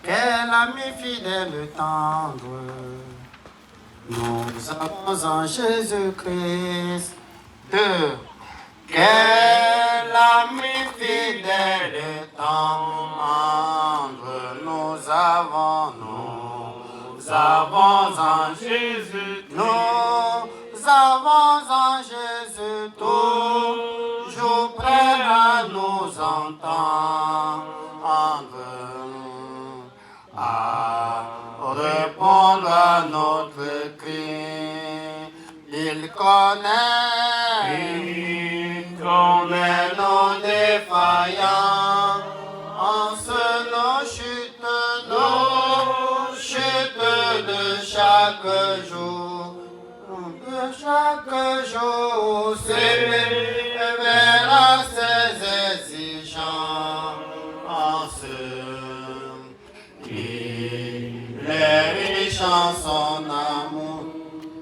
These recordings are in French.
Quel ami fidèle et tendre, nous avons en Jésus-Christ. Quel ami fidèle et tendre, nous avons en Jésus. Nous avons en Jésus, toujours prêt à nous entendre, à répondre à notre cri. Il connaît nos défaillances, nos chutes de chaque jour. Chaque jour, s'éveillera ses exigences. Il est riche en son amour.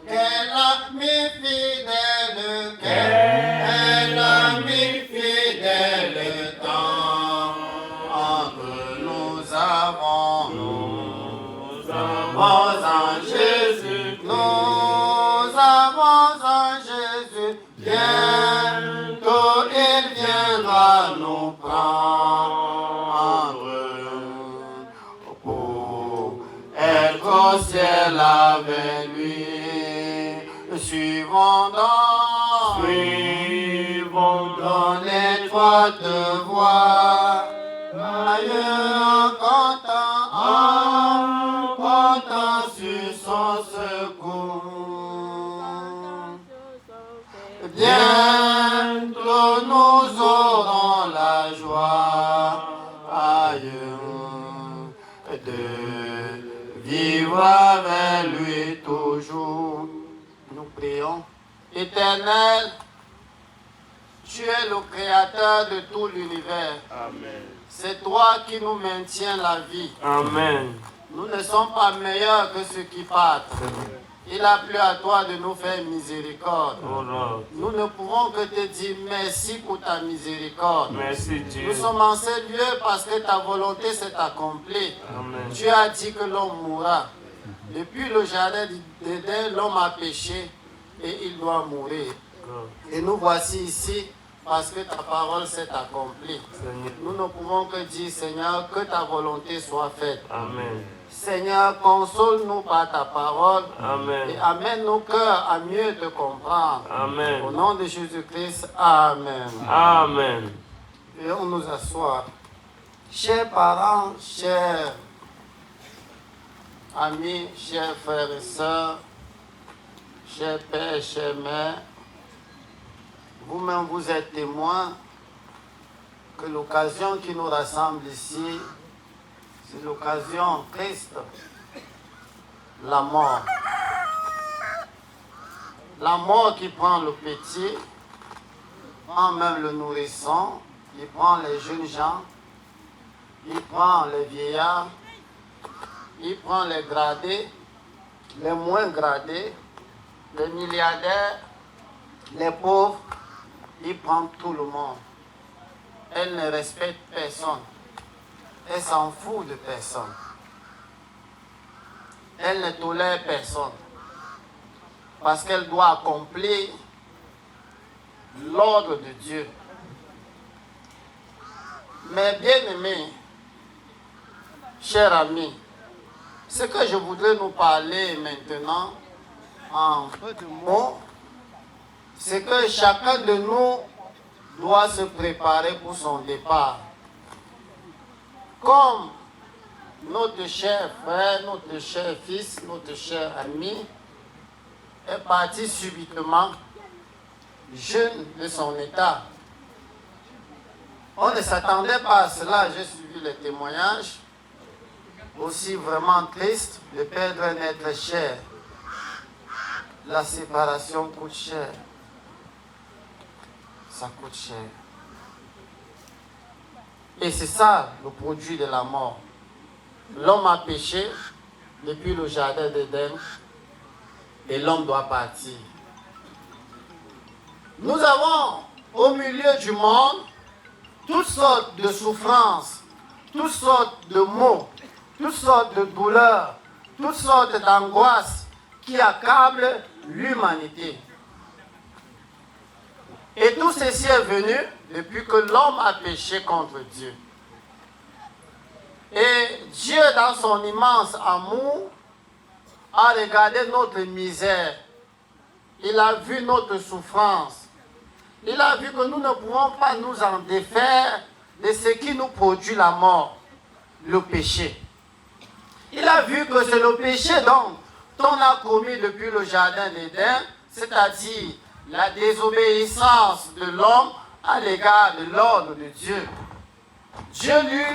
Quel ami fidèle, quel ami fidèle tendre, nous avons en Jésus. Nous avons en Jésus. Bientôt il viendra nous prendre pour être au ciel avec lui. Suivons dans l'étroite voie, ailleurs comptant sur son secours. Bientôt nous aurons la joie ailleurs de vivre avec lui toujours. Nous prions. Éternel, tu es le créateur de tout l'univers. Amen. C'est toi qui nous maintiens la vie. Amen. Nous ne sommes pas meilleurs que ceux qui partent. Il a plu à toi de nous faire miséricorde. Oh Lord. Nous ne pouvons que te dire merci pour ta miséricorde. Merci Dieu. Nous sommes en ce lieu parce que ta volonté s'est accomplie. Amen. Tu as dit que l'homme mourra. Depuis le jardin d'Éden, l'homme a péché et il doit mourir. Et nous voici ici parce que ta parole s'est accomplie. Seigneur. Nous ne pouvons que dire, Seigneur, que ta volonté soit faite. Amen. Seigneur, console-nous par ta parole Amen. et amène nos cœurs à mieux te comprendre. Amen. Au nom de Jésus-Christ, Amen. Amen. Et on nous assoit. Chers parents, chers amis, chers frères et sœurs, chers pères et chères mères, vous-même vous êtes témoins que l'occasion qui nous rassemble ici, c'est l'occasion triste, la mort. La mort qui prend le petit, prend même le nourrisson, il prend les jeunes gens, il prend les vieillards, il prend les gradés, les moins gradés, les milliardaires, les pauvres, il prend tout le monde. Elle ne respecte personne. Elle s'en fout de personne. Elle ne tolère personne. Parce qu'elle doit accomplir l'ordre de Dieu. Mais bien aimés, chers amis, ce que je voudrais nous parler maintenant en peu de mots, c'est que chacun de nous doit se préparer pour son départ. Comme notre cher frère, notre cher fils, notre cher ami est parti subitement, jeune de son état. On ne s'attendait pas à cela, j'ai suivi les témoignages, aussi vraiment triste de perdre un être cher. La séparation coûte cher. Ça coûte cher. Et c'est ça le produit de la mort. L'homme a péché depuis le jardin d'Éden et l'homme doit partir. Nous avons au milieu du monde toutes sortes de souffrances, toutes sortes de maux, toutes sortes de douleurs, toutes sortes d'angoisses qui accablent l'humanité. Et tout ceci est venu depuis que l'homme a péché contre Dieu. Et Dieu, dans son immense amour, a regardé notre misère. Il a vu notre souffrance. Il a vu que nous ne pouvons pas nous en défaire de ce qui nous produit la mort, le péché. Il a vu que c'est le péché donc qu'on a commis depuis le jardin d'Éden, c'est-à-dire la désobéissance de l'homme à l'égard de l'ordre de Dieu. Dieu, lui,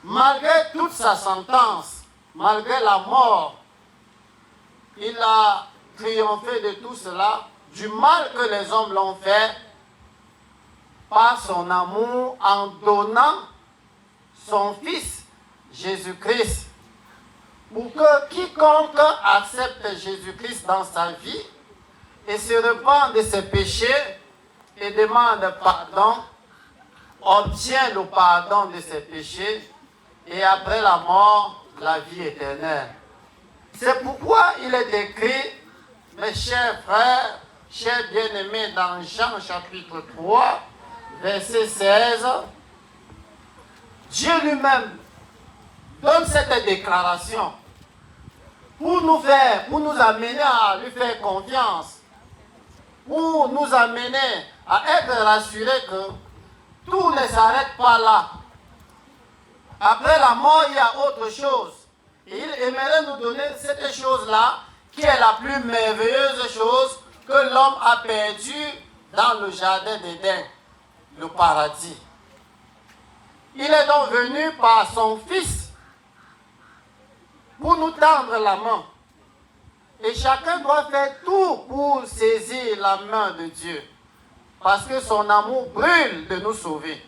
malgré toute sa sentence, malgré la mort, il a triomphé de tout cela, du mal que les hommes l'ont fait, par son amour, en donnant son Fils, Jésus-Christ, pour que quiconque accepte Jésus-Christ dans sa vie et se repent de ses péchés et demande pardon, obtient le pardon de ses péchés et après la mort, la vie éternelle. C'est pourquoi il est écrit, mes chers frères, chers bien-aimés, dans Jean chapitre 3, verset 16, Dieu lui-même donne cette déclaration pour nous amener à lui faire confiance, pour nous amener à être rassurés que tout ne s'arrête pas là. Après la mort, il y a autre chose. Et il aimerait nous donner cette chose-là, qui est la plus merveilleuse chose que l'homme a perdue dans le jardin d'Éden, le paradis. Il est donc venu par son Fils pour nous tendre la main. Et chacun doit faire tout pour saisir la main de Dieu. Parce que son amour brûle de nous sauver.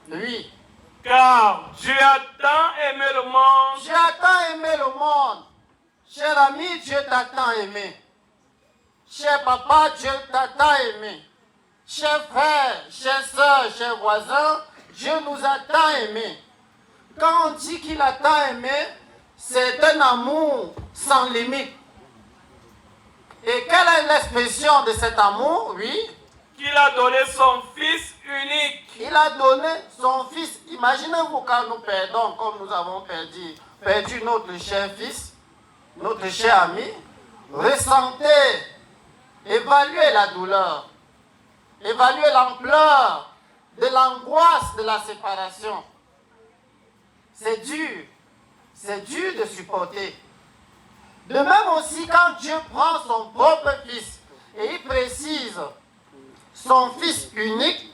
Lui. Car Dieu a tant aimé le monde. Dieu a tant aimé le monde. Cher ami, Dieu t'a tant aimé. Cher papa, Dieu t'a tant aimé. Chers frères, chers soeurs, chers voisins, Dieu nous a tant aimés. Quand on dit qu'il a tant aimé, c'est un amour sans limite. Et quelle est l'expression de cet amour? Oui. Qu'il a donné son Fils unique. Il a donné son Fils. Imaginez-vous quand nous perdons, comme nous avons perdu notre cher Fils, notre cher ami. Ressentez, évaluez la douleur, évaluez l'ampleur de l'angoisse de la séparation. C'est dur de supporter. De même aussi quand Dieu prend son propre Fils et il précise son Fils unique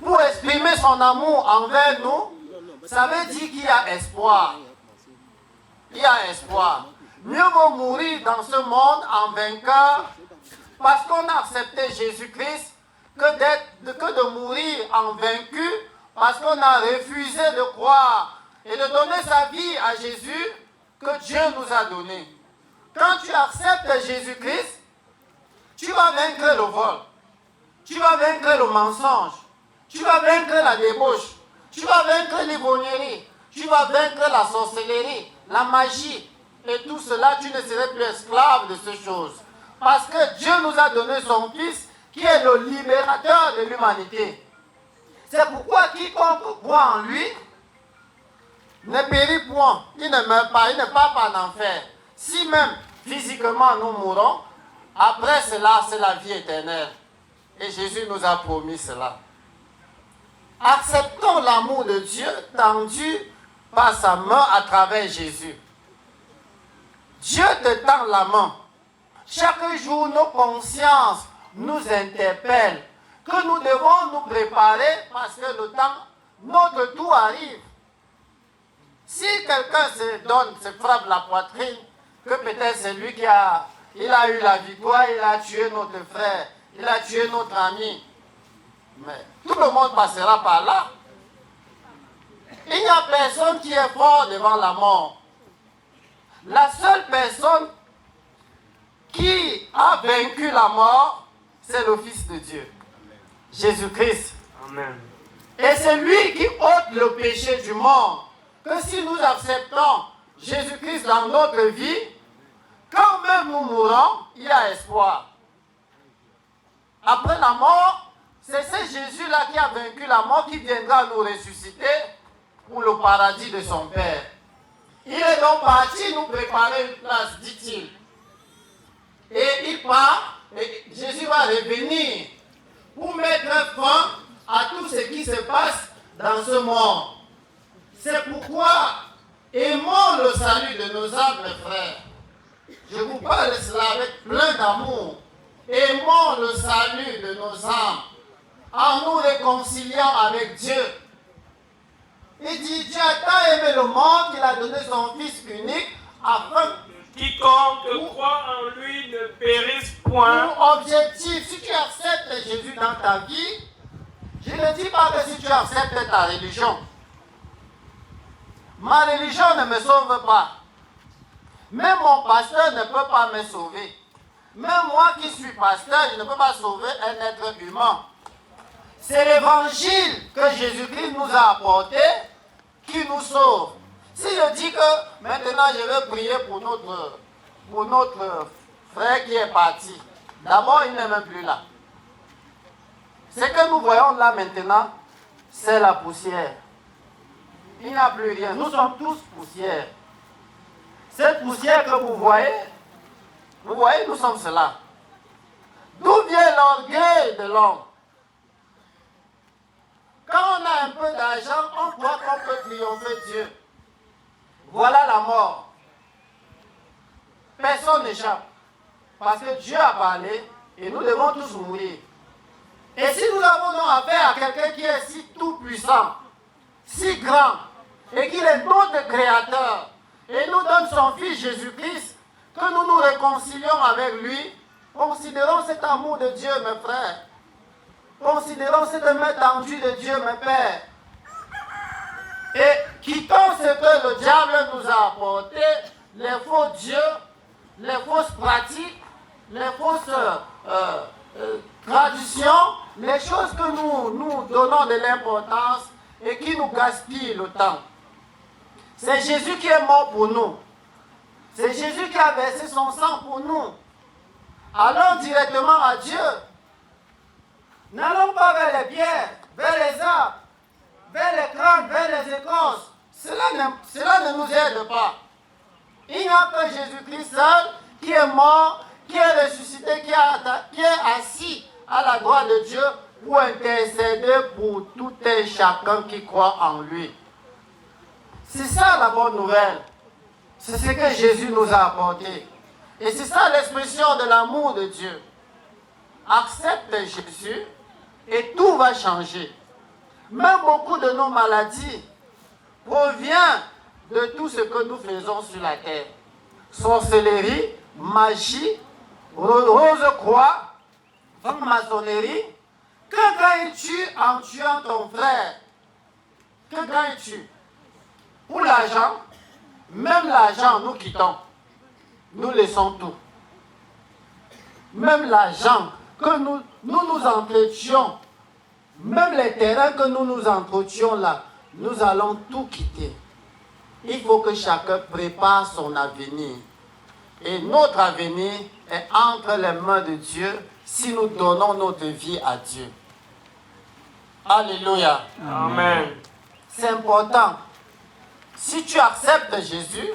pour exprimer son amour envers nous, ça veut dire qu'il y a espoir. Il y a espoir. Mieux vaut mourir dans ce monde en vainqueur parce qu'on a accepté Jésus-Christ que de mourir en vaincu parce qu'on a refusé de croire et de donner sa vie à Jésus que Dieu nous a donné. Quand tu acceptes Jésus-Christ, tu vas vaincre le vol, tu vas vaincre le mensonge, tu vas vaincre la débauche, tu vas vaincre l'ivrognerie, tu vas vaincre la sorcellerie, la magie. Et tout cela, tu ne serais plus esclave de ces choses. Parce que Dieu nous a donné son Fils qui est le libérateur de l'humanité. C'est pourquoi quiconque croit en lui ne périt point, il ne meurt pas, il ne part pas en enfer. Si même physiquement nous mourons, après cela, c'est la vie éternelle. Et Jésus nous a promis cela. Acceptons l'amour de Dieu tendu par sa main à travers Jésus. Dieu te tend la main. Chaque jour, nos consciences nous interpellent que nous devons nous préparer parce que le temps, notre tour arrive. Si quelqu'un se frappe la poitrine, que peut-être c'est lui il a eu la victoire, il a tué notre frère, il a tué notre ami. Mais tout le monde passera par là. Il n'y a personne qui est fort devant la mort. La seule personne qui a vaincu la mort, c'est le Fils de Dieu, Jésus-Christ. Amen. Et c'est lui qui ôte le péché du monde. que si nous acceptons Jésus-Christ dans notre vie, quand même nous mourrons, il y a espoir. Après la mort, c'est ce Jésus-là qui a vaincu la mort qui viendra nous ressusciter pour le paradis de son Père. Il est donc parti nous préparer une place, dit-il. Et il part, et Jésus va revenir pour mettre fin à tout ce qui se passe dans ce monde. C'est pourquoi aimons le salut de nos âmes, mes frères. Je vous parle de cela avec plein d'amour. Aimons le salut de nos âmes en nous réconciliant avec Dieu. Il dit, Dieu a tant aimé le monde qu'il a donné son Fils unique afin quiconque croit en lui ne périsse point. Pour objectif, si tu acceptes Jésus dans ta vie, je ne dis pas que si tu acceptes ta religion. Ma religion ne me sauve pas. Même mon pasteur ne peut pas me sauver. Même moi qui suis pasteur, je ne peux pas sauver un être humain. C'est l'évangile que Jésus-Christ nous a apporté qui nous sauve. Si je dis que maintenant je vais prier pour notre frère qui est parti, d'abord il n'est même plus là. Ce que nous voyons là maintenant, c'est la poussière. Il n'y a plus rien. Nous sommes tous poussière. Cette poussière que vous voyez, nous sommes cela. D'où vient l'orgueil de l'homme? Quand on a un peu d'argent, on croit qu'on peut triompher Dieu. Voilà la mort. Personne n'échappe. Parce que Dieu a parlé et nous devons tous mourir. Et si nous avons donc affaire à quelqu'un qui est si tout puissant, si grand, et qu'il est notre créateur, et nous donne son Fils Jésus-Christ, que nous nous réconcilions avec lui, considérons cet amour de Dieu, mes frères. Considérons cette main tendue de Dieu, mes pères. Et quittons ce que le diable nous a apporté, les faux dieux, les fausses pratiques, les fausses traditions, les choses que nous donnons de l'importance et qui nous gaspillent le temps. C'est Jésus qui est mort pour nous. C'est Jésus qui a versé son sang pour nous. Allons directement à Dieu. N'allons pas vers les pierres, vers les arbres, vers les crânes, vers les écorces. Cela ne nous aide pas. Il n'y a que Jésus-Christ seul qui est mort, qui est ressuscité, qui est assis à la droite de Dieu pour intercéder pour tout et chacun qui croit en lui. C'est ça la bonne nouvelle. C'est ce que Jésus nous a apporté. Et c'est ça l'expression de l'amour de Dieu. Accepte Jésus et tout va changer. Même beaucoup de nos maladies proviennent de tout ce que nous faisons sur la terre. Sorcellerie, magie, rose-croix, franc-maçonnerie. Que gagnes-tu en tuant ton frère? Que gagnes-tu? Pour l'argent, même l'argent, nous quittons. Nous laissons tout. Même l'argent que nous entretions, même les terrains que nous entretions là, nous allons tout quitter. Il faut que chacun prépare son avenir. Et notre avenir est entre les mains de Dieu si nous donnons notre vie à Dieu. Alléluia. Amen. C'est important. Si tu acceptes Jésus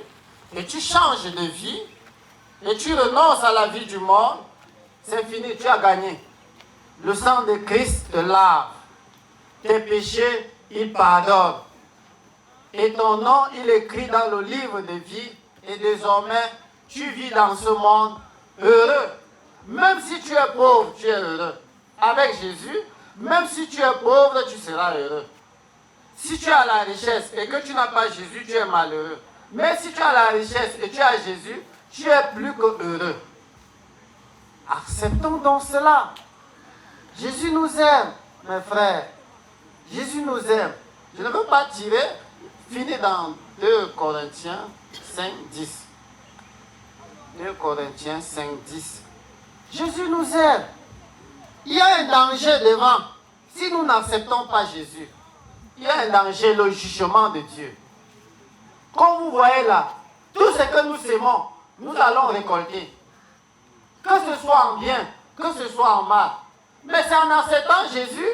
et tu changes de vie et tu renonces à la vie du monde, c'est fini, tu as gagné. Le sang de Christ te lave. Tes péchés, il pardonne. Et ton nom, il est écrit dans le livre de vie. Et désormais, tu vis dans ce monde heureux. Même si tu es pauvre, tu es heureux. Avec Jésus, même si tu es pauvre, tu seras heureux. Si tu as la richesse et que tu n'as pas Jésus, tu es malheureux. Mais si tu as la richesse et tu as Jésus, tu es plus que heureux. Acceptons donc cela. Jésus nous aime, mes frères. Jésus nous aime. Je ne veux pas tirer, finir dans 2 Corinthiens 5, 10. 2 Corinthiens 5, 10. Jésus nous aime. Il y a un danger devant. Si nous n'acceptons pas Jésus, il y a un danger, le jugement de Dieu. Comme vous voyez là, tout ce que nous sémons, nous allons récolter. Que ce soit en bien, que ce soit en mal. Mais c'est en acceptant Jésus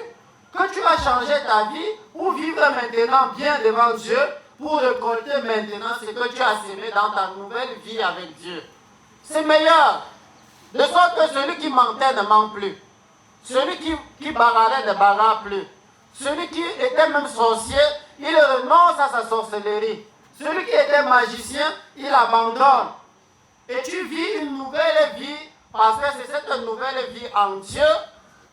que tu vas changer ta vie pour vivre maintenant bien devant Dieu, pour récolter maintenant ce que tu as sémé dans ta nouvelle vie avec Dieu. C'est meilleur. De sorte que celui qui mentait ne ment plus. Celui qui bagarrait ne bagarre plus. Celui qui était même sorcier, il renonce à sa sorcellerie. Celui qui était magicien, il abandonne. Et tu vis une nouvelle vie, parce que c'est cette nouvelle vie en Dieu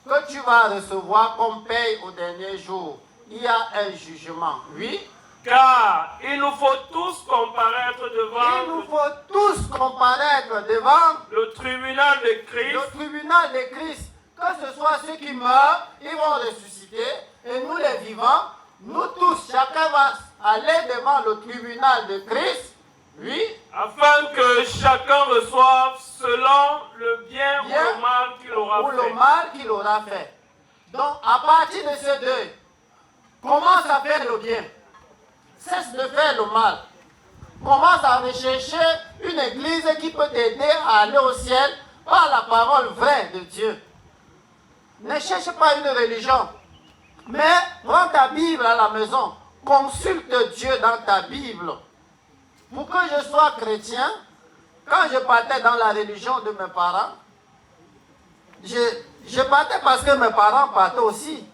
que tu vas recevoir comme paye au dernier jour. Il y a un jugement. Oui. Car il nous faut tous comparaître Il nous devant faut tous comparaître devant le tribunal de Christ. le tribunal de Christ. Que ce soit ceux qui meurent, ils vont ressusciter. Et nous les vivants, nous tous, chacun va aller devant le tribunal de Christ. Oui. Afin que chacun reçoive selon le bien ou le mal qu'il aura ou fait. le mal qu'il aura fait. Donc, à partir de ce deuil, commence à faire le bien. Cesse de faire le mal. Commence à rechercher une église qui peut t'aider à aller au ciel par la parole vraie de Dieu. Ne cherche pas une religion, mais prends ta Bible à la maison. Consulte Dieu dans ta Bible. Pour que je sois chrétien, quand je partais dans la religion de mes parents, je partais parce que mes parents partaient aussi.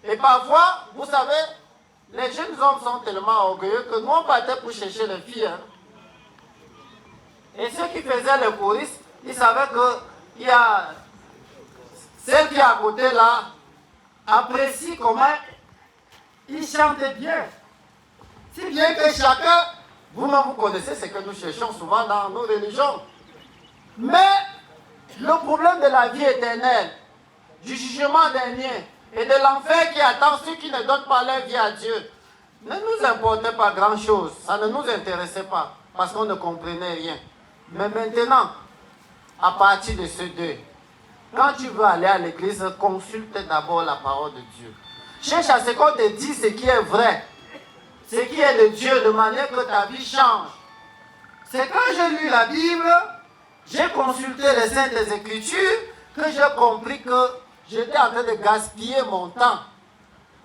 Et parfois, vous savez, les jeunes hommes sont tellement orgueilleux que nous on partait pour chercher les filles. Hein. Et ceux qui faisaient les choristes, ils savaient qu'il y a celle qui est à côté là, apprécie comment ils chantent bien. Si bien que chacun, vous-même vous connaissez ce que nous cherchons souvent dans nos religions. Mais le problème de la vie éternelle, du jugement dernier et de l'enfer qui attend ceux qui ne donnent pas leur vie à Dieu, ne nous importait pas grand-chose. Ça ne nous intéressait pas parce qu'on ne comprenait rien. Mais maintenant, à partir de ce deux, quand tu veux aller à l'église, consulte d'abord la parole de Dieu. Cherche à ce qu'on te dit ce qui est vrai, ce qui est de Dieu, de manière que ta vie change. C'est quand j'ai lu la Bible, j'ai consulté les Saintes Écritures, que j'ai compris que j'étais en train de gaspiller mon temps.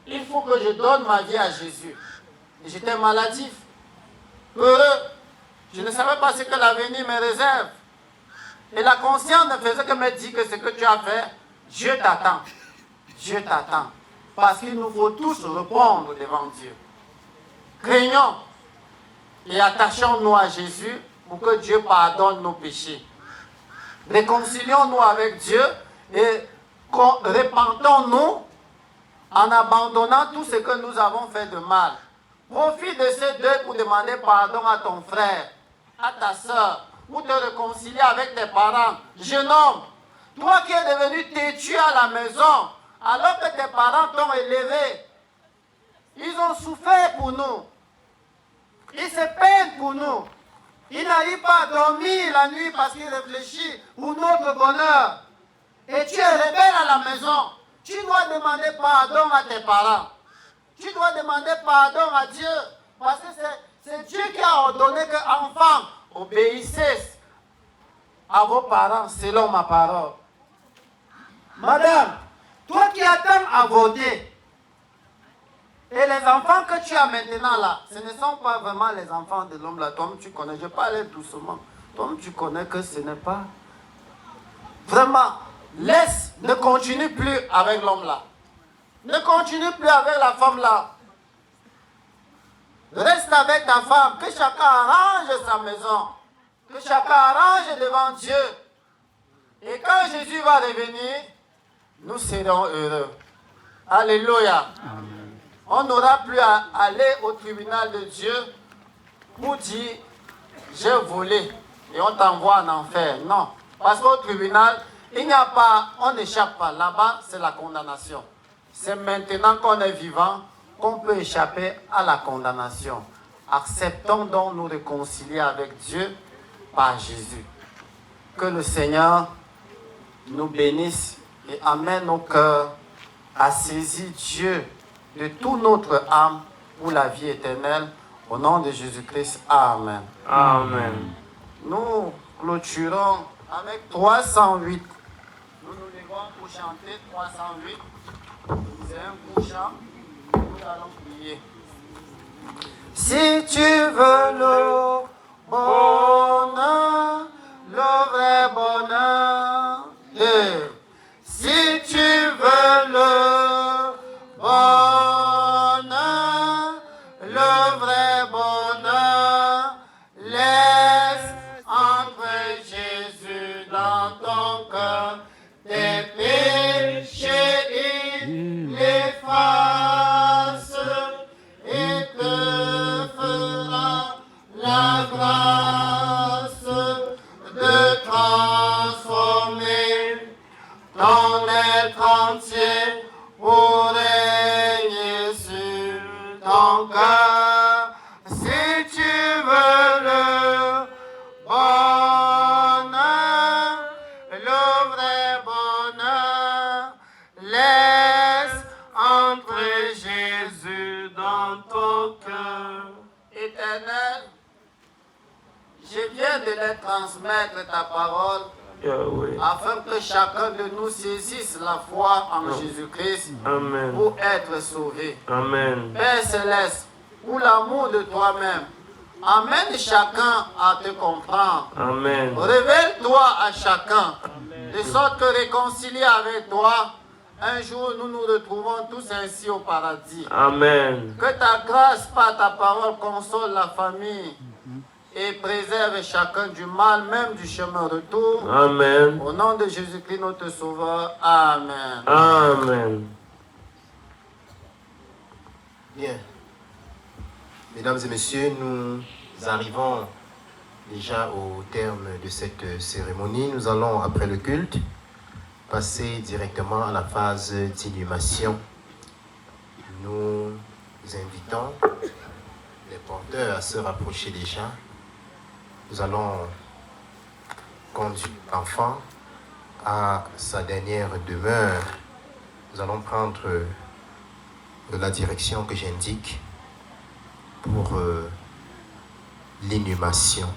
Il faut que je donne ma vie à Jésus. Et j'étais maladif, heureux. Je ne savais pas ce que l'avenir me réserve. Et la conscience ne faisait que me dire que ce que tu as fait, Dieu t'attend. Dieu t'attend. Parce qu'il nous faut tous répondre devant Dieu. Craignons et attachons-nous à Jésus pour que Dieu pardonne nos péchés. Réconcilions-nous avec Dieu et repentons-nous en abandonnant tout ce que nous avons fait de mal. Profite de ces deux pour demander pardon à ton frère, à ta soeur, pour te réconcilier avec tes parents. Jeune homme, toi qui es devenu têtu à la maison, alors que tes parents t'ont élevé, ils ont souffert pour nous. Ils se peinent pour nous. Ils n'arrivent pas à dormir la nuit parce qu'ils réfléchissent pour notre bonheur. Et tu es rebelle à la maison. Tu dois demander pardon à tes parents. Tu dois demander pardon à Dieu. Parce que c'est Dieu qui a ordonné que enfants, obéissez à vos parents selon ma parole. Madame, toi qui attends à voter, et les enfants que tu as maintenant là, ce ne sont pas vraiment les enfants de l'homme là. Toi, tu connais, je parlais doucement. Toi, tu connais que ce n'est pas. Vraiment, laisse, ne continue plus avec l'homme là. Ne continue plus avec la femme là. Reste avec ta femme, que chacun arrange sa maison. Que chacun arrange devant Dieu. Et quand Jésus va revenir, nous serons heureux. Alléluia. Amen. On n'aura plus à aller au tribunal de Dieu pour dire j'ai volé et on t'envoie en enfer. Non. Parce qu'au tribunal, il n'y a pas, on n'échappe pas. Là-bas, c'est la condamnation. C'est maintenant qu'on est vivant qu'on peut échapper à la condamnation. Acceptons donc nous réconcilier avec Dieu par Jésus. Que le Seigneur nous bénisse et amène nos cœurs à saisir Dieu de toute notre âme pour la vie éternelle. Au nom de Jésus-Christ, Amen. Amen. Nous clôturons avec 308. Nous nous levons pour chanter 308. C'est un court chant. Nous allons prier. Si tu veux le bonheur, le vrai bonheur, si tu veux le bonheur, le vrai bonheur, laisse entrer Jésus dans ton cœur. Tes péchés, il efface et te fera la grâce de transformer ton être entier pour régner sur ton cœur. Si tu veux le bonheur, le vrai bonheur, laisse entrer Jésus dans ton cœur. Éternel, je viens de leur transmettre ta parole Yahweh. afin que chacun de nous saisisse la foi en Jésus-Christ Amen. pour être sauvé. Amen. Père Céleste, pour l'amour de toi-même, amène chacun à te comprendre. Amen. Révèle-toi à chacun, de sorte que réconciliés avec toi, un jour nous nous retrouvons tous ainsi au paradis. Amen. Que ta grâce par ta parole console la famille et préserve chacun du mal, même du chemin retour. Amen. Au nom de Jésus-Christ, notre Sauveur. Amen. Amen. Bien. Mesdames et messieurs, nous arrivons déjà au terme de cette cérémonie. Nous allons, après le culte, passer directement à la phase d'inhumation. Nous invitons les porteurs à se rapprocher déjà. Nous allons conduire l'enfant à sa dernière demeure. Nous allons prendre la direction que j'indique pour l'inhumation.